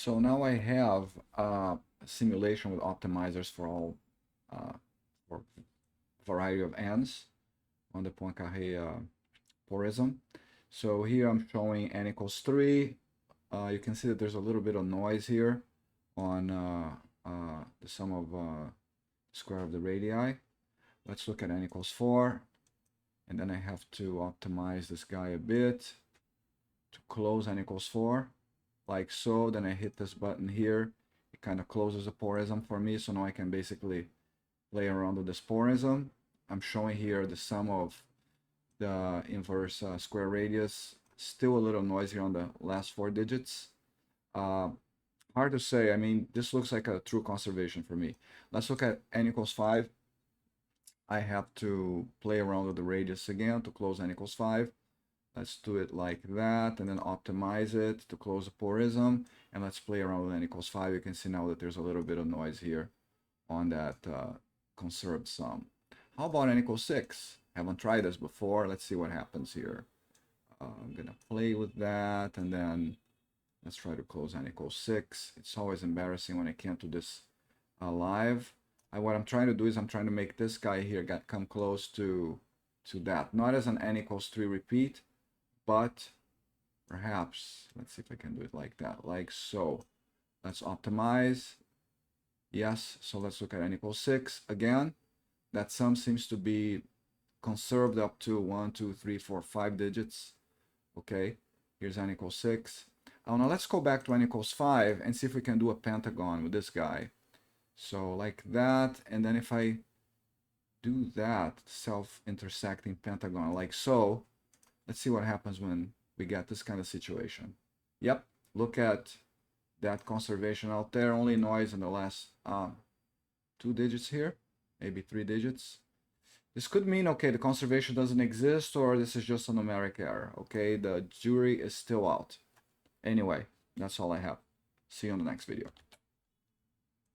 So now I have a simulation with optimizers for all for variety of ends on the Poincaré Porism. So here I'm showing n equals 3. You can see that there's a little bit of noise here on the sum of square of the radii. Let's look at n equals 4. And then I have to optimize this guy a bit to close n equals 4. Like so. Then I hit this button here. It kind of closes the porism for me. So now I can basically play around with this porism. I'm showing here the sum of the inverse square radius. Still a little noisy on the last 4 digits. Hard to say. I mean, this looks like a true conservation for me. Let's look at n equals 5. I have to play around with the radius again to close n equals 5. Let's do it like that, and then optimize it to close the porism. And let's play around with n equals 5. You can see now that there's a little bit of noise here on that conserved sum. How about n equals 6? Haven't tried this before. Let's see what happens here. I'm gonna play with that, and then let's try to close n equals 6. It's always embarrassing when I can't do this live. What I'm trying to do is I'm trying to make this guy here come close to that. Not as an n equals 3 repeat, but perhaps, let's see if I can do it like that, like so. Let's optimize. Yes, so let's look at n equals 6 again. That sum seems to be conserved up to 1, 2, 3, 4, 5 digits. Okay, here's n equals 6. Oh, now let's go back to n equals 5 and see if we can do a pentagon with this guy. So like that, and then if I do that self-intersecting pentagon like so, let's see what happens when we get this kind of situation. Yep, look at that conservation out there. Only noise in the last 2 digits here, maybe 3 digits. This could mean, okay, the conservation doesn't exist, or this is just a numeric error. Okay, the jury is still out. Anyway, that's all I have. See you on the next video.